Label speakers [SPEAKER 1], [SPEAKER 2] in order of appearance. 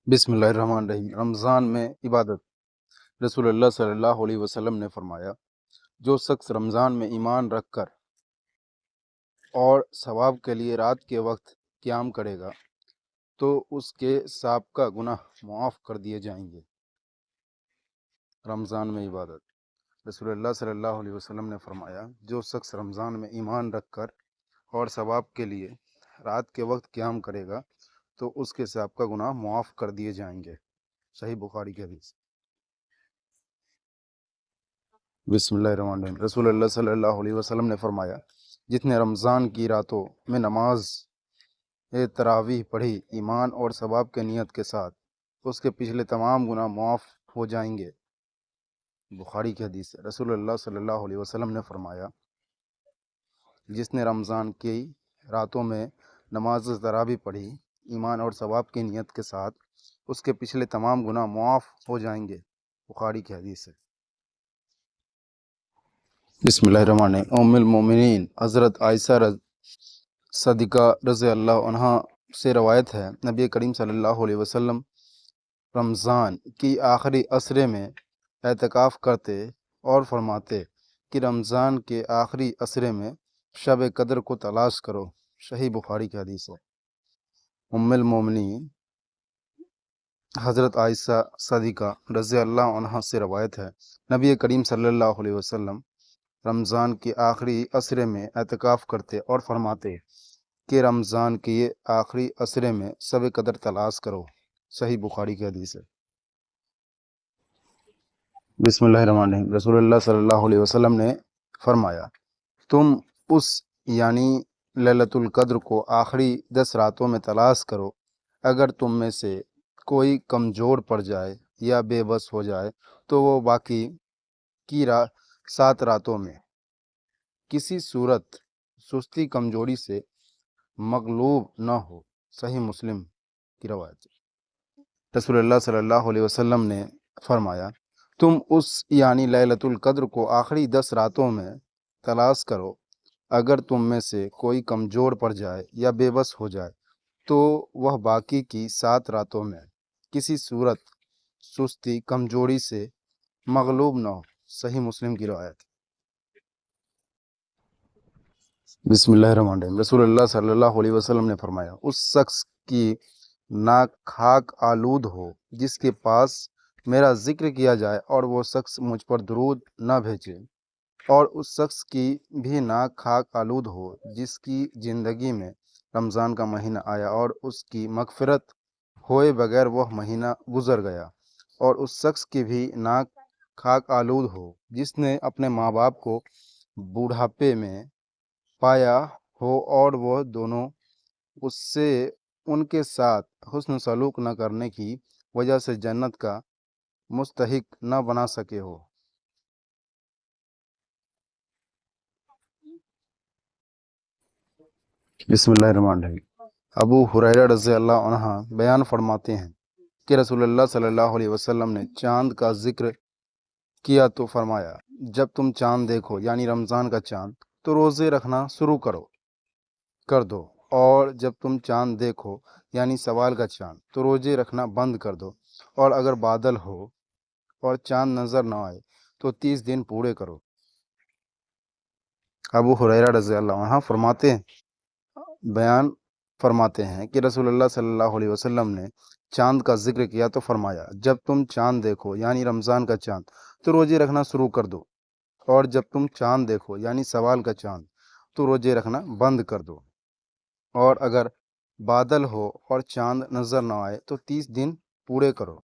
[SPEAKER 1] بسم اللہ الرحمن الرحیم۔ رمضان میں عبادت۔ رسول اللہ صلی اللہ علیہ وسلم نے فرمایا، جو شخص رمضان میں ایمان رکھ کر اور ثواب کے لیے رات کے وقت قیام کرے گا تو اس کے سابقہ گناہ معاف کر دیے جائیں گے۔ رمضان میں عبادت۔ رسول اللہ صلی اللہ علیہ وسلم نے فرمایا، جو شخص رمضان میں ایمان رکھ کر اور ثواب کے لیے رات کے وقت قیام کرے گا تو اس کے سابقہ گناہ معاف کر دیے جائیں گے۔ صحیح بخاری کی حدیث۔ بسم اللہ الرحمن الرحیم۔ رسول اللہ صلی اللہ علیہ وسلم نے فرمایا، جس نے رمضان کی راتوں میں نماز تراویح پڑھی ایمان اور ثواب کے نیت کے ساتھ، اس کے پچھلے تمام گناہ معاف ہو جائیں گے۔ بخاری کی حدیث ہے۔ رسول اللہ صلی اللہ علیہ وسلم نے فرمایا، جس نے رمضان کی راتوں میں نماز تراویح پڑھی ایمان اور ثواب کی نیت کے ساتھ، اس کے پچھلے تمام گناہ معاف ہو جائیں گے۔ بخاری کی حدیث ہے۔ بسم اللہ الرحمن الرحیم۔ ام المومنین حضرت عائشہ صدیقہ رضی اللہ عنہا سے روایت ہے، نبی کریم صلی اللہ علیہ وسلم رمضان کی آخری عشرے میں اعتکاف کرتے اور فرماتے کہ رمضان کے آخری عشرے میں شب قدر کو تلاش کرو۔ صحیح بخاری کی حدیث ہے۔ ام المومنین حضرت عائشہ صدیقہ رضی اللہ عنہا سے روایت ہے، نبی کریم صلی اللہ علیہ وسلم رمضان کے آخری عشرے میں اعتکاف کرتے اور فرماتے کہ رمضان کے آخری عشرے میں شب قدر تلاش کرو۔ صحیح بخاری کی حدیث ہے۔ بسم اللہ الرحمن الرحیم۔ رسول اللہ صلی اللہ علیہ وسلم نے فرمایا، تم اس یعنی لیلۃ القدر کو آخری 10 راتوں میں تلاش کرو۔ اگر تم میں سے کوئی کمزور پڑ جائے یا بے بس ہو جائے تو وہ باقی کی 7 راتوں میں کسی صورت سستی کمزوری سے مغلوب نہ ہو۔ صحیح مسلم کی روایت۔ رسول اللہ صلی اللہ علیہ وسلم نے فرمایا، تم اس یعنی لیلۃ القدر کو آخری 10 راتوں میں تلاش کرو۔ اگر تم میں سے کوئی کمزور پڑ جائے یا بے بس ہو جائے تو وہ باقی کی 7 راتوں میں کسی صورت سستی کمزوری سے مغلوب نہ ہو۔ صحیح مسلم کی روایت۔ بسم اللہ الرحمن الرحیم۔ رسول اللہ صلی اللہ علیہ وسلم نے فرمایا، اس شخص کی ناک خاک آلود ہو جس کے پاس میرا ذکر کیا جائے اور وہ شخص مجھ پر درود نہ بھیجے، اور اس شخص کی بھی ناک خاک آلود ہو جس کی زندگی میں رمضان کا مہینہ آیا اور اس کی مغفرت ہوئے بغیر وہ مہینہ گزر گیا، اور اس شخص کی بھی ناک خاک آلود ہو جس نے اپنے ماں باپ کو بوڑھاپے میں پایا ہو اور وہ دونوں اس سے ان کے ساتھ حسن سلوک نہ کرنے کی وجہ سے جنت کا مستحق نہ بنا سکے ہو۔ بسم اللہ الرحمن الرحیم۔ ابو ہریرہ رضی اللہ عنہ بیان فرماتے ہیں کہ رسول اللہ صلی اللہ علیہ وسلم نے چاند کا ذکر کیا تو فرمایا، جب تم چاند دیکھو یعنی رمضان کا چاند تو روزے رکھنا شروع کر دو، اور جب تم چاند دیکھو یعنی سوال کا چاند تو روزے رکھنا بند کر دو، اور اگر بادل ہو اور چاند نظر نہ آئے تو 30 دن پورے کرو۔ ابو ہریرہ رضی اللہ عنہ بیان فرماتے ہیں کہ رسول اللہ صلی اللہ علیہ وسلم نے چاند کا ذکر کیا تو فرمایا، جب تم چاند دیکھو یعنی رمضان کا چاند تو روزے رکھنا شروع کر دو، اور جب تم چاند دیکھو یعنی سوال کا چاند تو روزے رکھنا بند کر دو، اور اگر بادل ہو اور چاند نظر نہ آئے تو 30 دن پورے کرو۔